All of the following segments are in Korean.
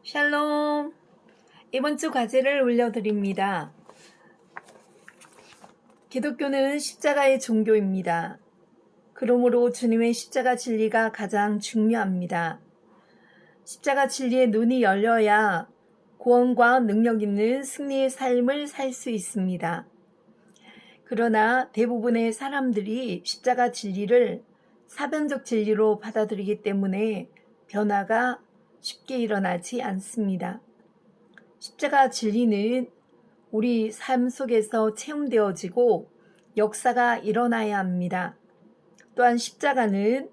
샬롬. 이번 주 과제를 올려드립니다. 기독교는 십자가의 종교입니다. 그러므로 주님의 십자가 진리가 가장 중요합니다. 십자가 진리의 눈이 열려야 구원과 능력 있는 승리의 삶을 살 수 있습니다. 그러나 대부분의 사람들이 십자가 진리를 사변적 진리로 받아들이기 때문에 변화가 쉽게 일어나지 않습니다. 십자가 진리는 우리 삶 속에서 체험되어지고 역사가 일어나야 합니다. 또한 십자가는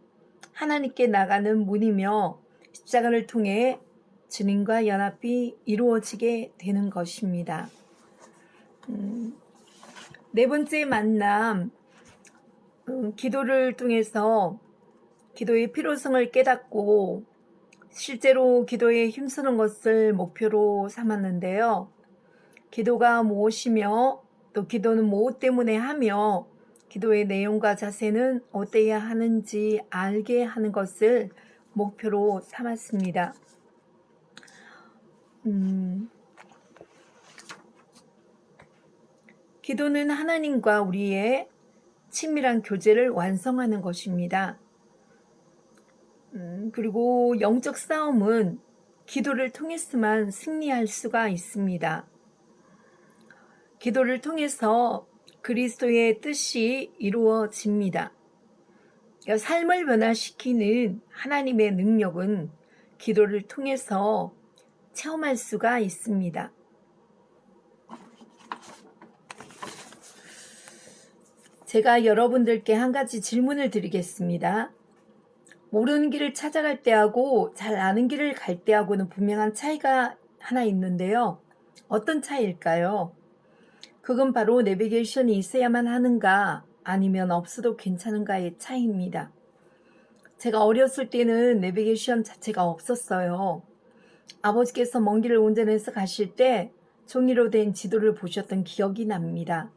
하나님께 나가는 문이며 십자가를 통해 주님과 연합이 이루어지게 되는 것입니다. 네 번째 만남, 기도를 통해서 기도의 필요성을 깨닫고 실제로 기도에 힘쓰는 것을 목표로 삼았는데요. 기도가 무엇이며 또 기도는 무엇 때문에 하며 기도의 내용과 자세는 어때야 하는지 알게 하는 것을 목표로 삼았습니다. 기도는 하나님과 우리의 친밀한 교제를 완성하는 것입니다. 그리고 영적 싸움은 기도를 통해서만 승리할 수가 있습니다. 기도를 통해서 그리스도의 뜻이 이루어집니다. 삶을 변화시키는 하나님의 능력은 기도를 통해서 체험할 수가 있습니다. 제가 여러분들께 한 가지 질문을 드리겠습니다. 모르는 길을 찾아갈 때하고 잘 아는 길을 갈 때하고는 분명한 차이가 하나 있는데요. 어떤 차이일까요? 그건 바로 내비게이션이 있어야만 하는가 아니면 없어도 괜찮은가의 차이입니다. 제가 어렸을 때는 내비게이션 자체가 없었어요. 아버지께서 먼 길을 운전해서 가실 때 종이로 된 지도를 보셨던 기억이 납니다.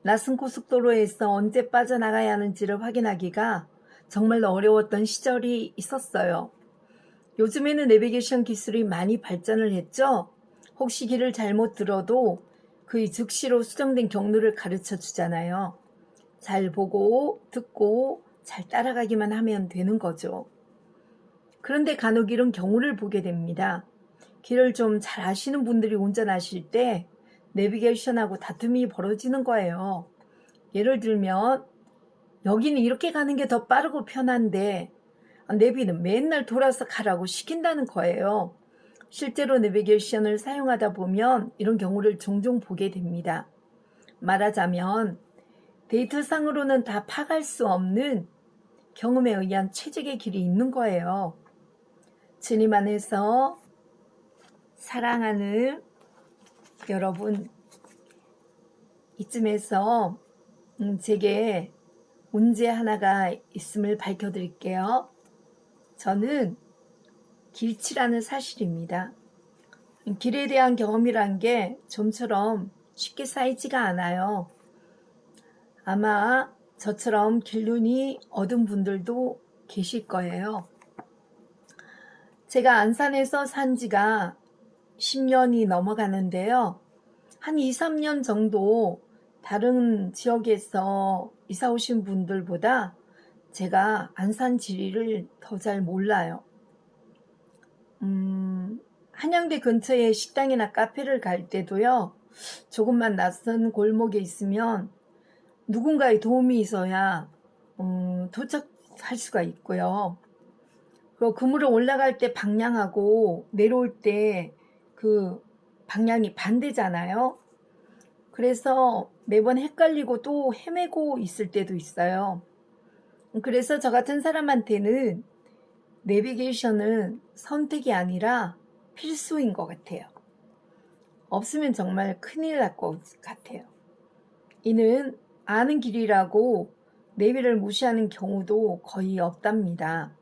낯선 고속도로에서 언제 빠져나가야 하는지를 확인하기가 정말 어려웠던 시절이 있었어요. 요즘에는 내비게이션 기술이 많이 발전을 했죠. 혹시 길을 잘못 들어도 그 즉시로 수정된 경로를 가르쳐 주잖아요. 잘 보고 듣고 잘 따라가기만 하면 되는 거죠. 그런데 간혹 이런 경우를 보게 됩니다. 길을 좀 잘 아시는 분들이 운전하실 때 내비게이션하고 다툼이 벌어지는 거예요. 예를 들면 여기는 이렇게 가는 게 더 빠르고 편한데 내비는 맨날 돌아서 가라고 시킨다는 거예요. 실제로 내비게이션을 사용하다 보면 이런 경우를 종종 보게 됩니다. 말하자면 데이터상으로는 다 파갈 수 없는 경험에 의한 최적의 길이 있는 거예요. 주님 안에서 사랑하는 여러분, 이쯤에서 제게 문제 하나가 있음을 밝혀드릴게요. 저는 길치라는 사실입니다. 길에 대한 경험이란 게 좀처럼 쉽게 쌓이지가 않아요. 아마 저처럼 길눈이 얻은 분들도 계실 거예요. 제가 안산에서 산 지가 10년이 넘어가는데요. 한 2, 3년 정도 다른 지역에서 이사 오신 분들보다 제가 안산 지리를 더 잘 몰라요. 한양대 근처에 식당이나 카페를 갈 때도요. 조금만 낯선 골목에 있으면 누군가의 도움이 있어야 도착할 수가 있고요. 그리고 그물을 올라갈 때 방향하고 내려올 때 그 방향이 반대잖아요. 그래서 매번 헷갈리고 또 헤매고 있을 때도 있어요. 그래서 저 같은 사람한테는 내비게이션은 선택이 아니라 필수인 것 같아요. 없으면 정말 큰일 날 것 같아요. 이는 아는 길이라고 내비를 무시하는 경우도 거의 없답니다.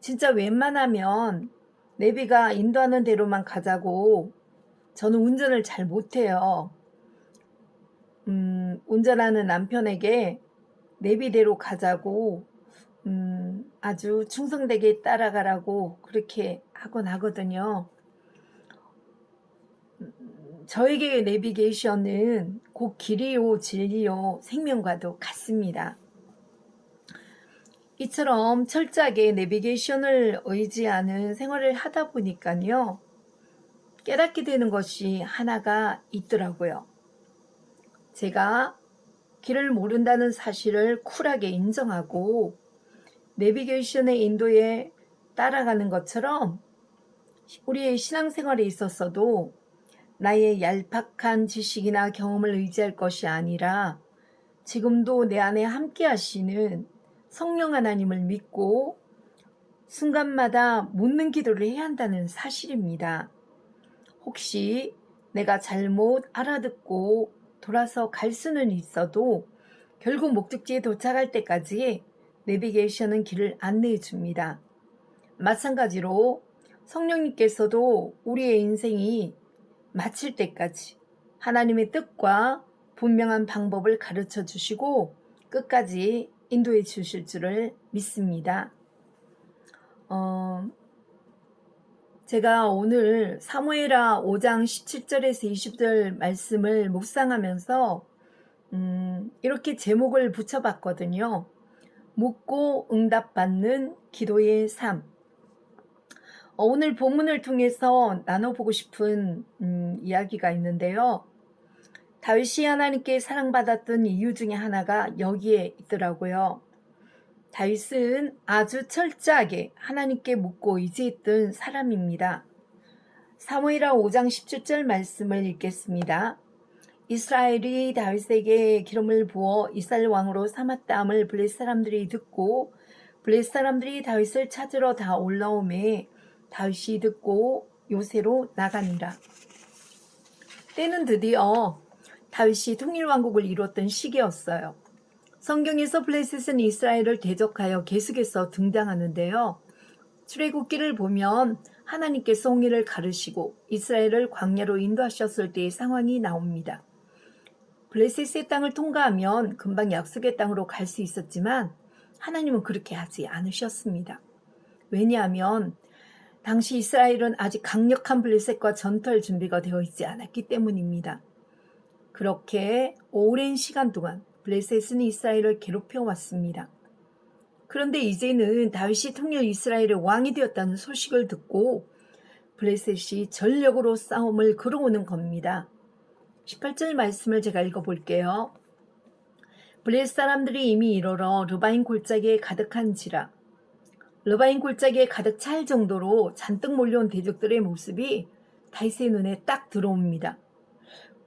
진짜 웬만하면 내비가 인도하는 대로만 가자고. 저는 운전을 잘 못해요. 운전하는 남편에게 내비대로 가자고 아주 충성되게 따라가라고 그렇게 하곤 하거든요. 저에게 내비게이션은 곧 길이요, 진리요, 생명과도 같습니다. 이처럼 철저하게 내비게이션을 의지하는 생활을 하다 보니까요, 깨닫게 되는 것이 하나가 있더라고요. 제가 길을 모른다는 사실을 쿨하게 인정하고 내비게이션의 인도에 따라가는 것처럼 우리의 신앙생활에 있어서도 나의 얄팍한 지식이나 경험을 의지할 것이 아니라 지금도 내 안에 함께 하시는 성령 하나님을 믿고 순간마다 묻는 기도를 해야 한다는 사실입니다. 혹시 내가 잘못 알아듣고 돌아서 갈 수는 있어도 결국 목적지에 도착할 때까지 내비게이션은 길을 안내해 줍니다. 마찬가지로 성령님께서도 우리의 인생이 마칠 때까지 하나님의 뜻과 분명한 방법을 가르쳐 주시고 끝까지 인도해 주실 줄을 믿습니다. 제가 오늘 사무엘하 5장 17절에서 20절 말씀을 묵상하면서 이렇게 제목을 붙여봤거든요. 묻고 응답받는 기도의 삶. 오늘 본문을 통해서 나눠보고 싶은 이야기가 있는데요. 다윗이 하나님께 사랑받았던 이유 중에 하나가 여기에 있더라고요. 다윗은 아주 철저하게 하나님께 묻고 의지했던 사람입니다. 사무엘하 5장 17절 말씀을 읽겠습니다. 이스라엘이 다윗에게 기름을 부어 이스라엘 왕으로 삼았다함을 블레셋 사람들이 듣고 블레셋 사람들이 다윗을 찾으러 다 올라오매 다윗이 듣고 요새로 나가니라. 때는 드디어 다윗이 통일왕국을 이뤘던 시기였어요. 성경에서 블레셋은 이스라엘을 대적하여 계속해서 등장하는데요. 출애굽기를 보면 하나님께서 홍해를 가르시고 이스라엘을 광야로 인도하셨을 때의 상황이 나옵니다. 블레셋의 땅을 통과하면 금방 약속의 땅으로 갈 수 있었지만 하나님은 그렇게 하지 않으셨습니다. 왜냐하면 당시 이스라엘은 아직 강력한 블레셋과 전투할 준비가 되어 있지 않았기 때문입니다. 그렇게 오랜 시간 동안 블레셋은 이스라엘을 괴롭혀 왔습니다. 그런데 이제는 다윗이 통일 이스라엘의 왕이 되었다는 소식을 듣고 블레셋이 전력으로 싸움을 걸어오는 겁니다. 18절 말씀을 제가 읽어볼게요. 블레셋 사람들이 이미 이르러 르바임 골짜기에 가득한지라. 르바임 골짜기에 가득 찰 정도로 잔뜩 몰려온 대적들의 모습이 다윗의 눈에 딱 들어옵니다.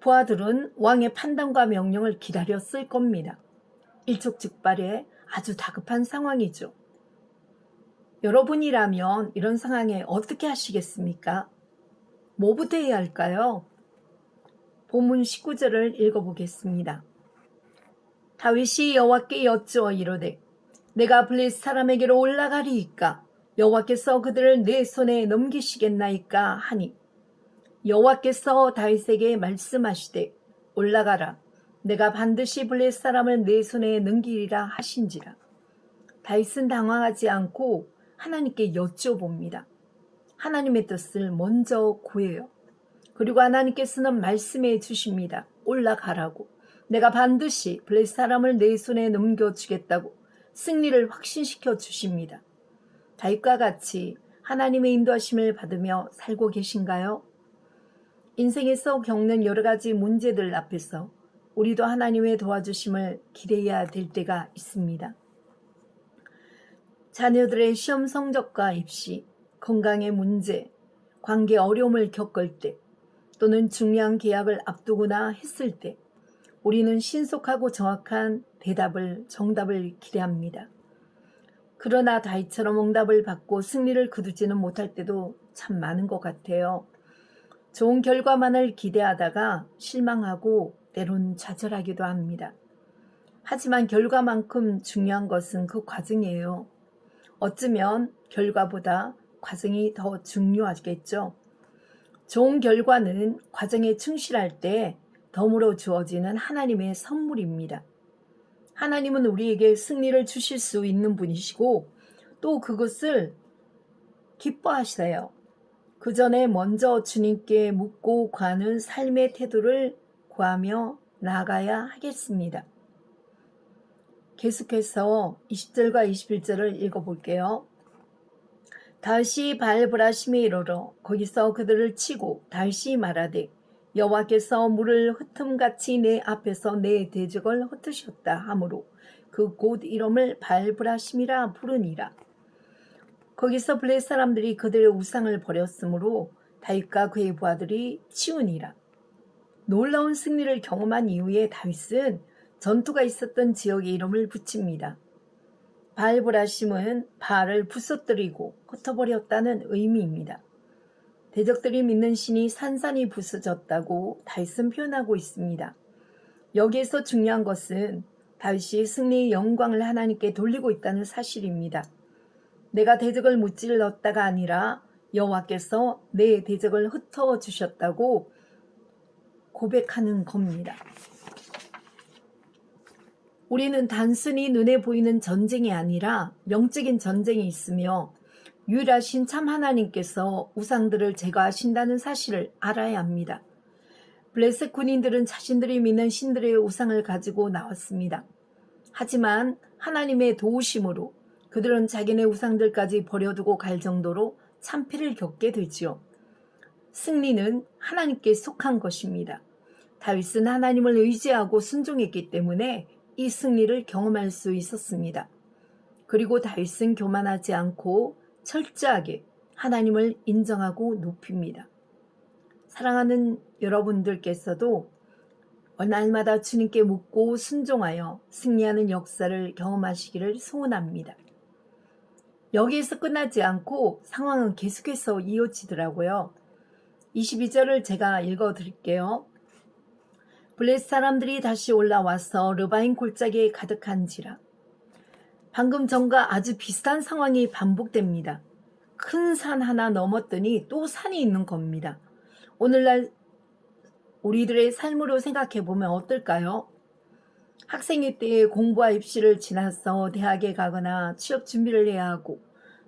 부하들은 왕의 판단과 명령을 기다렸을 겁니다. 일촉즉발의 아주 다급한 상황이죠. 여러분이라면 이런 상황에 어떻게 하시겠습니까? 뭐부터 해야 할까요? 본문 19절을 읽어보겠습니다. 다윗이 여호와께 여쭈어 이르되 내가 블레셋 사람에게로 올라가리이까 여호와께서 그들을 내 손에 넘기시겠나이까 하니 여호와께서 다윗에게 말씀하시되 올라가라 내가 반드시 블레셋 사람을 내 손에 넘기리라 하신지라. 다윗은 당황하지 않고 하나님께 여쭤봅니다. 하나님의 뜻을 먼저 구해요. 그리고 하나님께서는 말씀해 주십니다. 올라가라고. 내가 반드시 블레셋 사람을 내 손에 넘겨주겠다고 승리를 확신시켜 주십니다. 다윗과 같이 하나님의 인도하심을 받으며 살고 계신가요? 인생에서 겪는 여러 가지 문제들 앞에서 우리도 하나님의 도와주심을 기대해야 될 때가 있습니다. 자녀들의 시험 성적과 입시, 건강의 문제, 관계 어려움을 겪을 때 또는 중요한 계약을 앞두거나 했을 때 우리는 신속하고 정확한 정답을 기대합니다. 그러나 다윗처럼 응답을 받고 승리를 거두지는 못할 때도 참 많은 것 같아요. 좋은 결과만을 기대하다가 실망하고 때론 좌절하기도 합니다. 하지만 결과만큼 중요한 것은 그 과정이에요. 어쩌면 결과보다 과정이 더 중요하겠죠. 좋은 결과는 과정에 충실할 때 덤으로 주어지는 하나님의 선물입니다. 하나님은 우리에게 승리를 주실 수 있는 분이시고 또 그것을 기뻐하세요. 그 전에 먼저 주님께 묻고 구하는 삶의 태도를 구하며 나아가야 하겠습니다. 계속해서 20절과 21절을 읽어볼게요. 다시 발브라심에 이르러 거기서 그들을 치고 다시 말하되 여호와께서 물을 흩음같이 내 앞에서 내 대적을 흩으셨다 하므로 그 곳 이름을 발브라심이라 부르니라. 거기서 블레셋 사람들이 그들의 우상을 버렸으므로 다윗과 그의 부하들이 치우니라. 놀라운 승리를 경험한 이후에 다윗은 전투가 있었던 지역의 이름을 붙입니다. 발브라심은 바알을 부숴뜨리고 흩어버렸다는 의미입니다. 대적들이 믿는 신이 산산이 부서졌다고 다윗은 표현하고 있습니다. 여기에서 중요한 것은 다윗이 승리의 영광을 하나님께 돌리고 있다는 사실입니다. 내가 대적을 무찔렀다가 아니라 여호와께서 내 대적을 흩어주셨다고 고백하는 겁니다. 우리는 단순히 눈에 보이는 전쟁이 아니라 영적인 전쟁이 있으며 유일하신 참 하나님께서 우상들을 제거하신다는 사실을 알아야 합니다. 블레셋 군인들은 자신들이 믿는 신들의 우상을 가지고 나왔습니다. 하지만 하나님의 도우심으로 그들은 자기네 우상들까지 버려두고 갈 정도로 참패를 겪게 되지요. 승리는 하나님께 속한 것입니다. 다윗은 하나님을 의지하고 순종했기 때문에 이 승리를 경험할 수 있었습니다. 그리고 다윗은 교만하지 않고 철저하게 하나님을 인정하고 높입니다. 사랑하는 여러분들께서도 날마다 주님께 묻고 순종하여 승리하는 역사를 경험하시기를 소원합니다. 여기에서 끝나지 않고 상황은 계속해서 이어지더라고요. 22절을 제가 읽어드릴게요. 블레셋 사람들이 다시 올라와서 르바임 골짜기에 가득한지라. 방금 전과 아주 비슷한 상황이 반복됩니다. 큰 산 하나 넘었더니 또 산이 있는 겁니다. 오늘날 우리들의 삶으로 생각해보면 어떨까요? 학생일 때 공부와 입시를 지나서 대학에 가거나 취업 준비를 해야 하고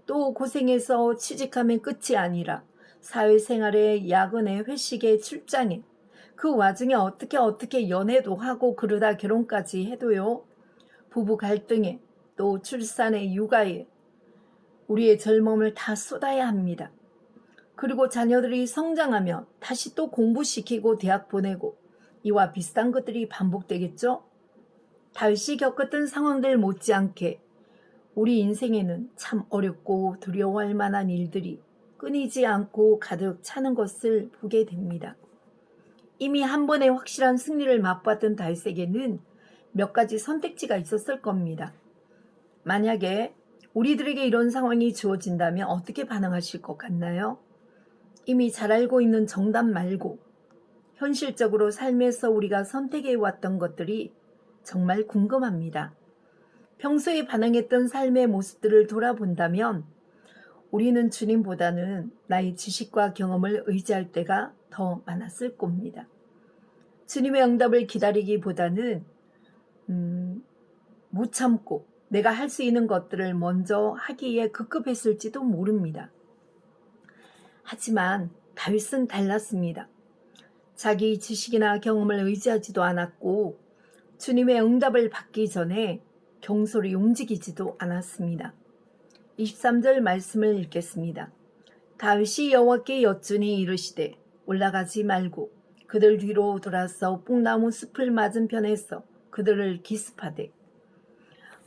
또 고생해서 취직하면 끝이 아니라 사회생활에 야근에 회식에 출장에 그 와중에 어떻게 연애도 하고 그러다 결혼까지 해도요. 부부 갈등에 또 출산에 육아에 우리의 젊음을 다 쏟아야 합니다. 그리고 자녀들이 성장하면 다시 또 공부시키고 대학 보내고 이와 비슷한 것들이 반복되겠죠? 다윗이 겪었던 상황들 못지않게 우리 인생에는 참 어렵고 두려워할 만한 일들이 끊이지 않고 가득 차는 것을 보게 됩니다. 이미 한 번의 확실한 승리를 맛봤던 다윗에게는 몇 가지 선택지가 있었을 겁니다. 만약에 우리들에게 이런 상황이 주어진다면 어떻게 반응하실 것 같나요? 이미 잘 알고 있는 정답 말고 현실적으로 삶에서 우리가 선택해왔던 것들이 정말 궁금합니다. 평소에 반응했던 삶의 모습들을 돌아본다면 우리는 주님보다는 나의 지식과 경험을 의지할 때가 더 많았을 겁니다. 주님의 응답을 기다리기보다는 못 참고 내가 할 수 있는 것들을 먼저 하기에 급급했을지도 모릅니다. 하지만 다윗은 달랐습니다. 자기 지식이나 경험을 의지하지도 않았고 주님의 응답을 받기 전에 경솔히 움직이지도 않았습니다. 23절 말씀을 읽겠습니다. 다윗이 여호와께 여쭈니 이르시되 올라가지 말고 그들 뒤로 돌아서 뽕나무 숲을 맞은편에서 그들을 기습하되.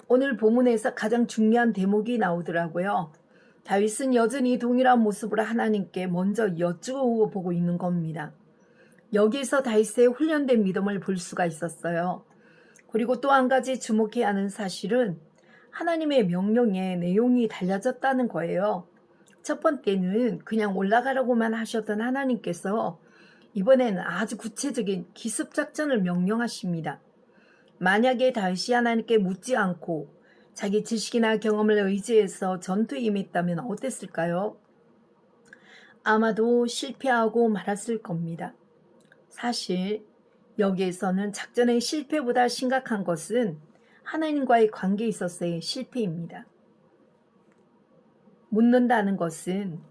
오늘 본문에서 가장 중요한 대목이 나오더라고요. 다윗은 여전히 동일한 모습으로 하나님께 먼저 여쭈어 보고 있는 겁니다. 여기에서 다윗의 훈련된 믿음을 볼 수가 있었어요. 그리고 또 한 가지 주목해야 하는 사실은 하나님의 명령에 내용이 달라졌다는 거예요. 첫 번째는 그냥 올라가라고만 하셨던 하나님께서 이번에는 아주 구체적인 기습작전을 명령하십니다. 만약에 다윗이 하나님께 묻지 않고 자기 지식이나 경험을 의지해서 전투에 임했다면 어땠을까요? 아마도 실패하고 말았을 겁니다. 사실 여기에서는 작전의 실패보다 심각한 것은 하나님과의 관계에 있어서의 실패입니다. 묻는다는 것은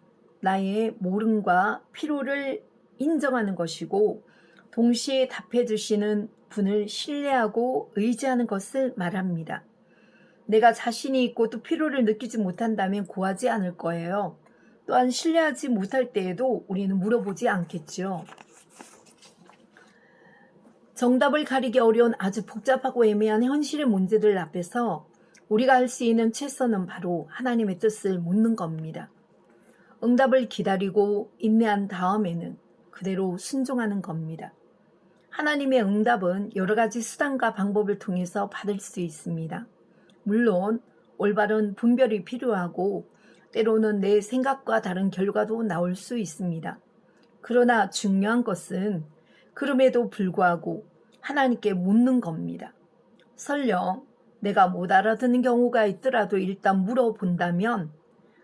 나의 모름과 필요를 인정하는 것이고 동시에 답해 주시는 분을 신뢰하고 의지하는 것을 말합니다. 내가 자신이 있고 또 필요를 느끼지 못한다면 구하지 않을 거예요. 또한 신뢰하지 못할 때에도 우리는 물어보지 않겠죠. 정답을 가리기 어려운 아주 복잡하고 애매한 현실의 문제들 앞에서 우리가 할 수 있는 최선은 바로 하나님의 뜻을 묻는 겁니다. 응답을 기다리고 인내한 다음에는 그대로 순종하는 겁니다. 하나님의 응답은 여러 가지 수단과 방법을 통해서 받을 수 있습니다. 물론 올바른 분별이 필요하고 때로는 내 생각과 다른 결과도 나올 수 있습니다. 그러나 중요한 것은 그럼에도 불구하고 하나님께 묻는 겁니다. 설령 내가 못 알아듣는 경우가 있더라도 일단 물어본다면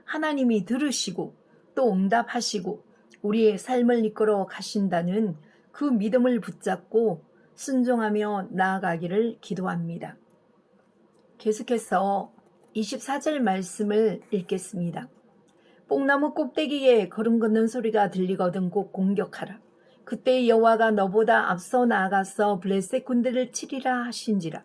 하나님이 들으시고 또 응답하시고 우리의 삶을 이끌어 가신다는 그 믿음을 붙잡고 순종하며 나아가기를 기도합니다. 계속해서 24절 말씀을 읽겠습니다. 뽕나무 꼭대기에 걸음 걷는 소리가 들리거든 곧 공격하라. 그때 여호와가 너보다 앞서 나아가서 블레셋 군대를 치리라 하신지라.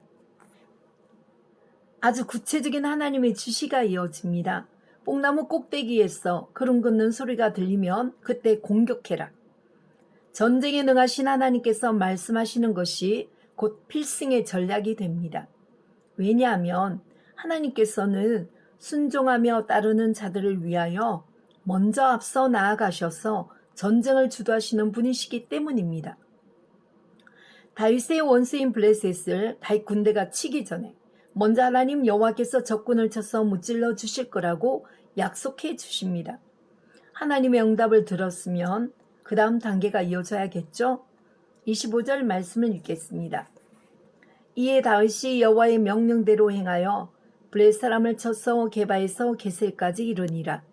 아주 구체적인 하나님의 지시가 이어집니다. 뽕나무 꼭대기에서 걸음 걷는 소리가 들리면 그때 공격해라. 전쟁에 능하신 하나님께서 말씀하시는 것이 곧 필승의 전략이 됩니다. 왜냐하면 하나님께서는 순종하며 따르는 자들을 위하여 먼저 앞서 나아가셔서 전쟁을 주도하시는 분이시기 때문입니다. 다윗의 원수인 블레셋을 다윗 군대가 치기 전에 먼저 하나님 여호와께서 적군을 쳐서 무찔러 주실 거라고 약속해 주십니다. 하나님의 응답을 들었으면 그 다음 단계가 이어져야겠죠? 25절 말씀을 읽겠습니다. 이에 다윗이 여호와의 명령대로 행하여 블레셋 사람을 쳐서 게바에서 게셀까지 이르니라.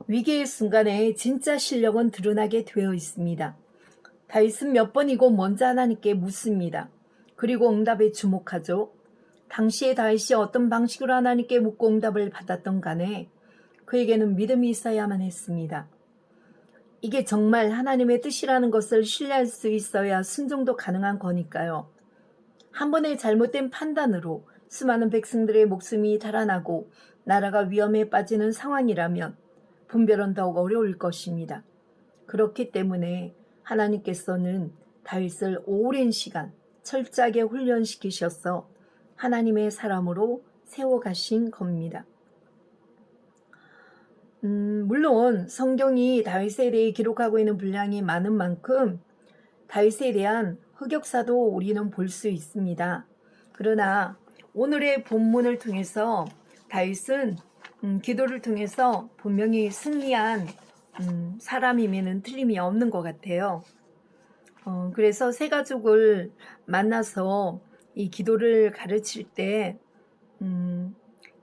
위기의 순간에 진짜 실력은 드러나게 되어 있습니다. 다윗은 몇 번이고 먼저 하나님께 묻습니다. 그리고 응답에 주목하죠. 당시에 다윗이 어떤 방식으로 하나님께 묻고 응답을 받았던 간에 그에게는 믿음이 있어야만 했습니다. 이게 정말 하나님의 뜻이라는 것을 신뢰할 수 있어야 순종도 가능한 거니까요. 한 번의 잘못된 판단으로 수많은 백성들의 목숨이 달아나고 나라가 위험에 빠지는 상황이라면 분별은 더욱 어려울 것입니다. 그렇기 때문에 하나님께서는 다윗을 오랜 시간 철저하게 훈련시키셔서 하나님의 사람으로 세워가신 겁니다. 물론 성경이 다윗에 대해 기록하고 있는 분량이 많은 만큼 다윗에 대한 흑역사도 우리는 볼 수 있습니다. 그러나 오늘의 본문을 통해서 다윗은 기도를 통해서 분명히 승리한 사람임에는 틀림이 없는 것 같아요. 그래서 세 가족을 만나서 이 기도를 가르칠 때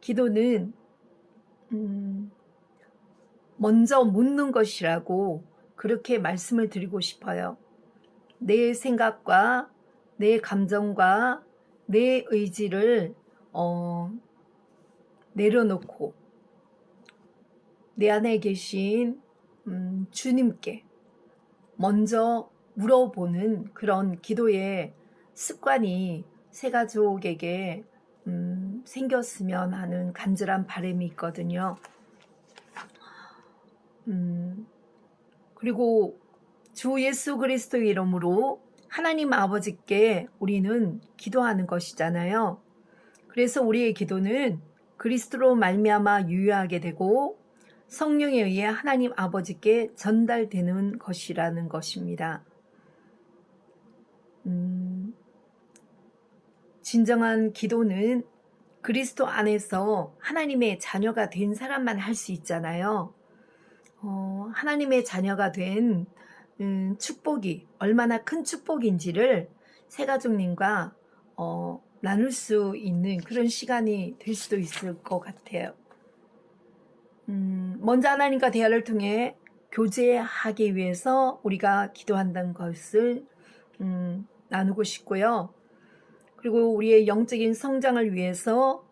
기도는 먼저 묻는 것이라고 그렇게 말씀을 드리고 싶어요. 내 생각과 내 감정과 내 의지를 내려놓고 내 안에 계신 주님께 먼저 물어보는 그런 기도의 습관이 세 가족에게 생겼으면 하는 간절한 바람이 있거든요. 그리고 주 예수 그리스도의 이름으로 하나님 아버지께 우리는 기도하는 것이잖아요. 그래서 우리의 기도는 그리스도로 말미암아 유효하게 되고 성령에 의해 하나님 아버지께 전달되는 것이라는 것입니다. 진정한 기도는 그리스도 안에서 하나님의 자녀가 된 사람만 할 수 있잖아요. 하나님의 자녀가 된 축복이 얼마나 큰 축복인지를 새가족님과 나눌 수 있는 그런 시간이 될 수도 있을 것 같아요. 먼저 하나님과 대화를 통해 교제하기 위해서 우리가 기도한다는 것을 나누고 싶고요. 그리고 우리의 영적인 성장을 위해서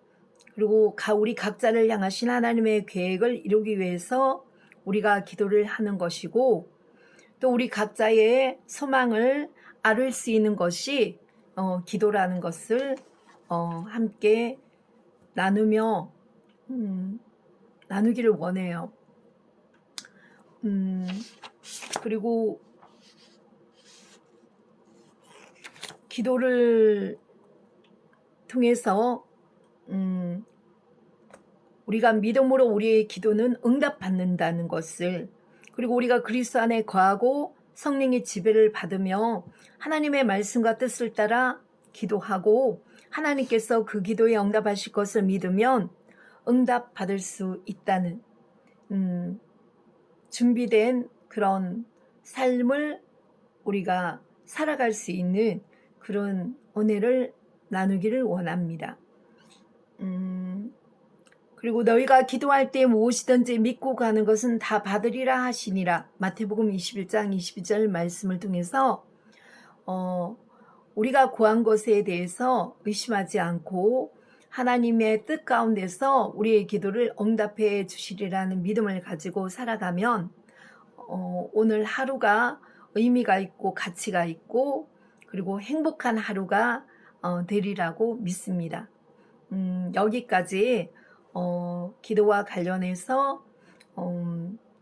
그리고 우리 각자를 향하신 하나님의 계획을 이루기 위해서 우리가 기도를 하는 것이고, 또 우리 각자의 소망을 아를 수 있는 것이 기도라는 것을 함께 나누며 나누기를 원해요. 그리고 기도를 통해서 우리가 믿음으로 우리의 기도는 응답받는다는 것을, 그리고 우리가 그리스도 안에 거하고 성령의 지배를 받으며 하나님의 말씀과 뜻을 따라 기도하고 하나님께서 그 기도에 응답하실 것을 믿으면 응답받을 수 있다는 준비된 그런 삶을 우리가 살아갈 수 있는 그런 은혜를 나누기를 원합니다. 그리고 너희가 기도할 때 무엇이든지 믿고 가는 것은 다 받으리라 하시니라. 마태복음 21장 22절 말씀을 통해서 우리가 구한 것에 대해서 의심하지 않고 하나님의 뜻 가운데서 우리의 기도를 응답해 주시리라는 믿음을 가지고 살아가면 오늘 하루가 의미가 있고 가치가 있고 그리고 행복한 하루가 되리라고 믿습니다. 여기까지 기도와 관련해서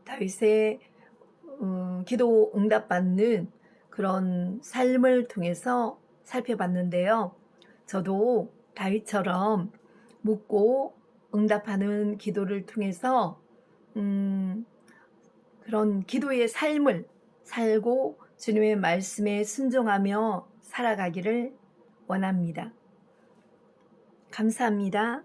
다윗의 기도 응답받는 그런 삶을 통해서 살펴봤는데요. 저도 다윗처럼 묻고 응답하는 기도를 통해서 그런 기도의 삶을 살고 주님의 말씀에 순종하며 살아가기를 원합니다. 감사합니다.